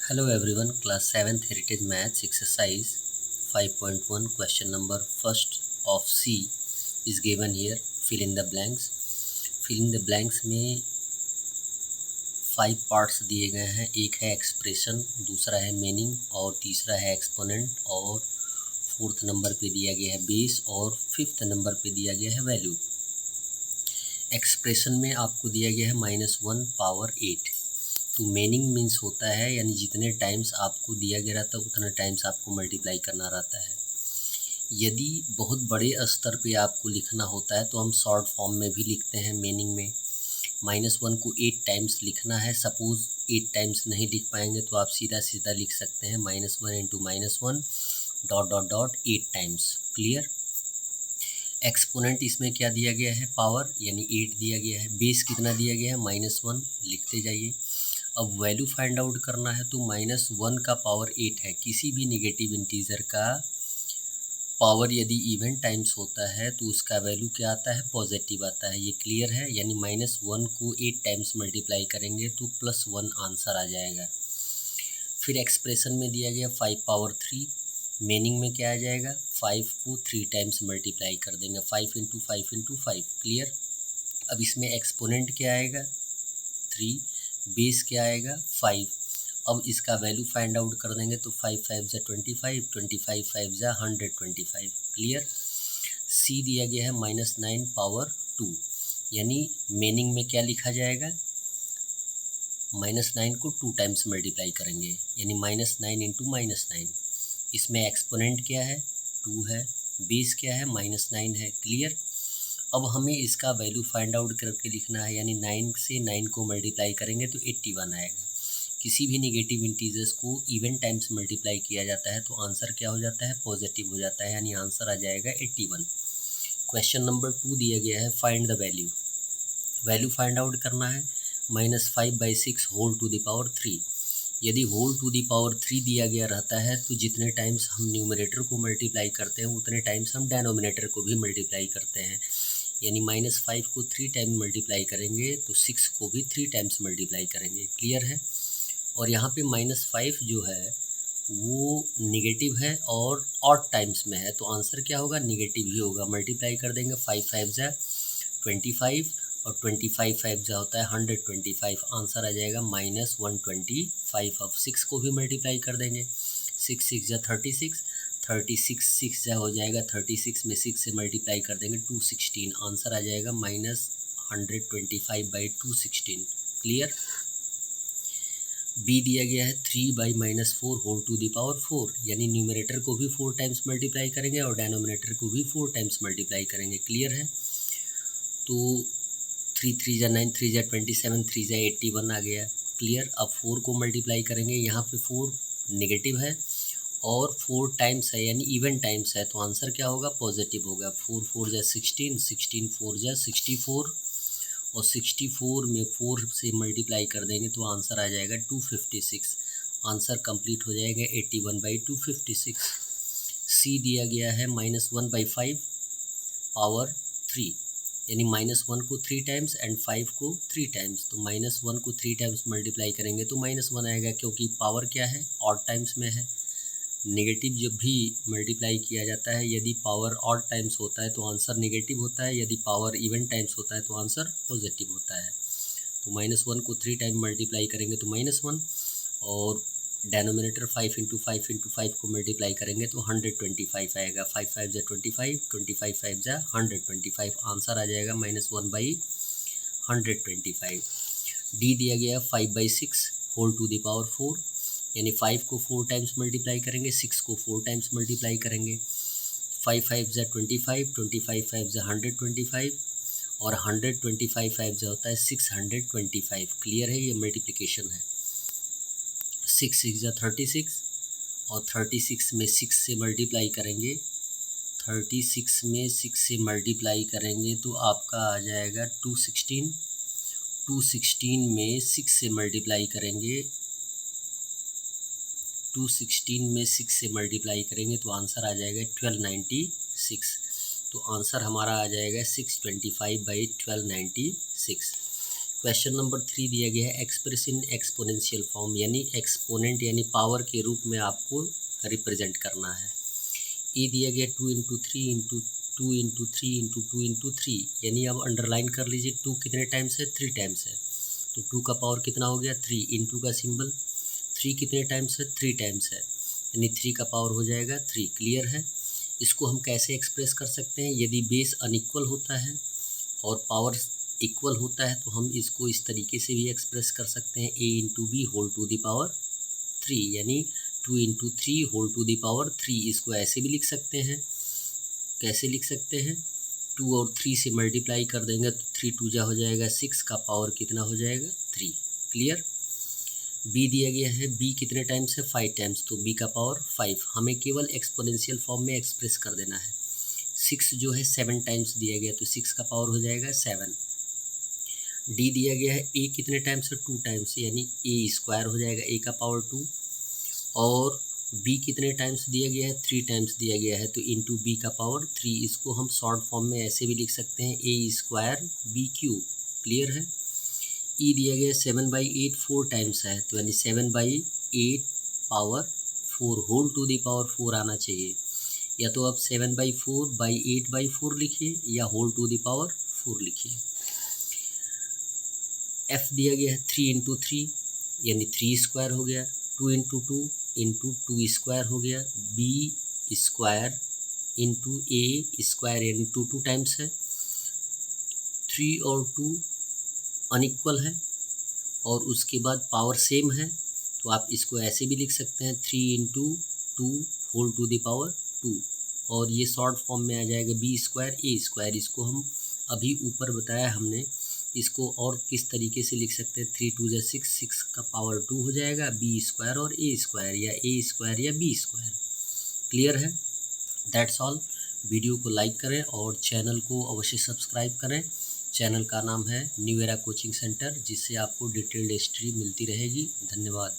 Hello everyone, class 7th Heritage Maths exercise 5.1 question number first of C is given here. Fill in the blanks. Fill in the blanks में 5 parts दिए गए हैं। एक है expression, दूसरा है meaning और तीसरा है एक्सपोनेंट और फोर्थ नंबर पे दिया गया है बेस और फिफ्थ नंबर पे दिया गया है वैल्यू। एक्सप्रेशन में आपको दिया गया है -1 पावर 8। तो मीनिंग मीन्स होता है यानी जितने टाइम्स आपको दिया गया रहता है उतने टाइम्स आपको मल्टीप्लाई करना रहता है। यदि बहुत बड़े स्तर पे आपको लिखना होता है तो हम शॉर्ट फॉर्म में भी लिखते हैं। मीनिंग में -1 को 8 टाइम्स लिखना है। सपोज़ 8 टाइम्स नहीं लिख पाएंगे तो आप सीधा सीधा लिख सकते हैं -1 into -1 dot dot dot 8 times. Clear. Exponent इसमें क्या दिया गया है, पावर यानी 8 दिया गया है। बेस कितना दिया गया है, -1 लिखते जाइए। अब वैल्यू फाइंड आउट करना है तो -1 का पावर 8 है। किसी भी निगेटिव इंटीजर का पावर यदि इवन टाइम्स होता है तो उसका वैल्यू क्या आता है, पॉजिटिव आता है। ये क्लियर है। यानी -1 को 8 टाइम्स मल्टीप्लाई करेंगे तो +1 आंसर आ जाएगा। फिर एक्सप्रेशन में दिया गया 5 पावर 3। मीनिंग में क्या आ जाएगा, 5 को 3 टाइम्स मल्टीप्लाई कर देंगे, 5 इंटू 5 इंटू 5। क्लियर। अब इसमें एक्सपोनेंट क्या आएगा, 3। बेस क्या आएगा, 5। अब इसका वैल्यू फाइंड आउट कर देंगे तो 5 5 ज़ा 25, 25 5 ज़ा 125। क्लियर। सी दिया गया है -9 पावर 2। यानी मीनिंग में क्या लिखा जाएगा, -9 को 2 टाइम्स मल्टीप्लाई करेंगे यानी -9 इंटू -9। इसमें एक्सपोनेंट क्या है, 2 है। बेस क्या है, -9 है। क्लियर। अब हमें इसका वैल्यू फाइंड आउट करके लिखना है यानी 9 से 9 को मल्टीप्लाई करेंगे तो 81 आएगा। किसी भी निगेटिव इंटीजर्स को इवन टाइम्स मल्टीप्लाई किया जाता है तो आंसर क्या हो जाता है, पॉजिटिव हो जाता है। यानी आंसर आ जाएगा 81। क्वेश्चन नंबर 2 दिया गया है find the value. Value find out करना है -5/6 होल टू द पावर 3। यदि होल टू द पावर 3 दिया गया रहता है तो जितने टाइम्स हम न्यूमरेटर को मल्टीप्लाई करते हैं उतने टाइम्स हम डेनोमिनेटर को भी मल्टीप्लाई करते हैं। यानी -5 को 3 टाइम मल्टीप्लाई करेंगे तो 6 को भी 3 टाइम्स मल्टीप्लाई करेंगे। क्लियर है। और यहाँ पे -5 जो है वो निगेटिव है और ऑड टाइम्स में है तो आंसर क्या होगा, निगेटिव ही होगा। मल्टीप्लाई कर देंगे, 5 5 ज़ा 25 और 25 5 ज़ा होता है 125। आंसर आ जाएगा -125। अब 6 को भी मल्टीप्लाई कर देंगे, 6 6 ज़ा 36, 36 6 ज़ा हो जाएगा 36 में 6 से मल्टीप्लाई कर देंगे 216। आंसर आ जाएगा -125/216। क्लियर। बी दिया गया है 3/-4 होल टू द पावर 4। यानी न्यूमरेटर को भी 4 टाइम्स मल्टीप्लाई करेंगे और डेनोमिनेटर को भी 4 टाइम्स मल्टीप्लाई करेंगे। क्लियर है। तो 3 3 ज़ा 9, 3 ज़ा 27, 3 ज़ा 81 आ गया। क्लियर। अब 4 को मल्टीप्लाई करेंगे, यहाँ पे 4 नेगेटिव है और 4 टाइम्स है यानी इवन टाइम्स है तो आंसर क्या होगा, पॉजिटिव होगा। 4 4 ज़ा 16, 16 4 ज़ा 64 और 64 में 4 से मल्टीप्लाई कर देंगे तो आंसर आ जाएगा 256। आंसर कंप्लीट हो जाएगा 81/256। सी दिया गया है -1/5 पावर 3। यानी -1 को 3 टाइम्स एंड 5 को 3 टाइम्स। तो -1 को 3 टाइम्स मल्टीप्लाई करेंगे तो -1 आएगा क्योंकि पावर क्या है, ऑड टाइम्स में है। नेगेटिव जब भी मल्टीप्लाई किया जाता है यदि पावर ऑड टाइम्स होता है तो आंसर नेगेटिव होता है, यदि पावर इवन टाइम्स होता है तो आंसर पॉजिटिव होता है। तो -1 को 3 टाइम मल्टीप्लाई करेंगे तो -1 और डेनोमिनेटर 5 इंटू 5 इंटू 5 को मल्टीप्लाई करेंगे तो 125 आएगा। 5 5 ज़ा 25, 25 5 ज़ा 125। आंसर आ जाएगा -1/125। डी दिया गया 5/6 होल टू द पावर 4। यानी 5 को 4 टाइम्स मल्टीप्लाई करेंगे, 6 को 4 टाइम्स मल्टीप्लाई करेंगे। 5 5 ज़ा 25, 25 5 ज़ा 125 और 125 5 ज़ा होता है 625। क्लियर है। ये मल्टीप्लिकेशन है। 6 6 ज़ा 36 और 36 में 6 से मल्टीप्लाई करेंगे, 36 में 6 से मल्टीप्लाई करेंगे तो आपका आ जाएगा 216। 216 में 6 से मल्टीप्लाई करेंगे, 216 में 6 से मल्टीप्लाई करेंगे तो आंसर आ जाएगा 1296। तो आंसर हमारा आ जाएगा 625/1296। क्वेश्चन नंबर 3 दिया गया है एक्सप्रेस इन एक्सपोनेंशियल फॉर्म, यानी एक्सपोनेंट यानी पावर के रूप में आपको रिप्रेजेंट करना है। ए दिया गया 2 into 3 into 2 into 3 into 2 into 3, यानी अब अंडरलाइन कर लीजिए 2 कितने टाइम्स है, 3 टाइम्स है, तो 2 का पावर कितना हो गया 3, इंटू का सिंबल, 3 कितने टाइम्स है 3 टाइम्स है, यानी 3 का पावर हो जाएगा 3। क्लियर है। इसको हम कैसे एक्सप्रेस कर सकते हैं, यदि बेस अनइक्वल होता है और पावर इक्वल होता है तो हम इसको इस तरीके से भी एक्सप्रेस कर सकते हैं, a into b whole to the power 3, यानी 2 into 3 whole to the power 3। इसको ऐसे भी लिख सकते हैं, कैसे लिख सकते हैं, 2 और 3 से मल्टीप्लाई कर देंगे तो 3 2 जा हो जाएगा 6 का पावर कितना हो जाएगा 3। क्लियर। b दिया गया है, b कितने टाइम्स है 5 टाइम्स, तो b का पावर 5, हमें केवल एक्सपोनेंशियल फॉर्म में एक्सप्रेस कर देना है। 6 जो है 7 टाइम्स दिया गया तो 6 का पावर हो जाएगा 7। डी दिया गया है ए कितने टाइम्स है 2 टाइम्स, यानी ए स्क्वायर हो जाएगा ए का पावर 2, और बी कितने टाइम्स दिया गया है 3 टाइम्स दिया गया है तो इंटू बी का पावर 3। इसको हम शॉर्ट फॉर्म में ऐसे भी लिख सकते हैं ए स्क्वायर बी क्यूब। क्लियर है। ई दिया गया 7/8 4 टाइम्स है, तो यानी 7/8 power 4 whole to the power 4 आना चाहिए, या तो आप 7/4/8/4 लिखिए या होल टू दी पावर 4 लिखिए। एफ दिया गया है 3 इंटू 3, यानी 3 स्क्वायर हो गया, 2 इंटू 2 इंटू 2 स्क्वायर हो गया, बी स्क्वायर इंटू ए स्क्वायर यानी 2 टाइम्स है, 3 और 2 अनइक्वल है और उसके बाद पावर सेम है, तो आप इसको ऐसे भी लिख सकते हैं 3 into 2 whole to the power 2, और ये शॉर्ट फॉर्म में आ जाएगा बी स्क्वायर ए स्क्वायर। इसको हम अभी ऊपर बताया हमने, इसको और किस तरीके से लिख सकते हैं, 3 2 जा 6, 6 का पावर 2 हो जाएगा, बी स्क्वायर और ए स्क्वायर या ए स्क्वायर या बी स्क्वायर। क्लियर है। That's all. वीडियो को लाइक करें और चैनल को अवश्य सब्सक्राइब करें। चैनल का नाम है न्यू एरा कोचिंग सेंटर, जिससे आपको डिटेल्ड हिस्ट्री मिलती रहेगी। धन्यवाद।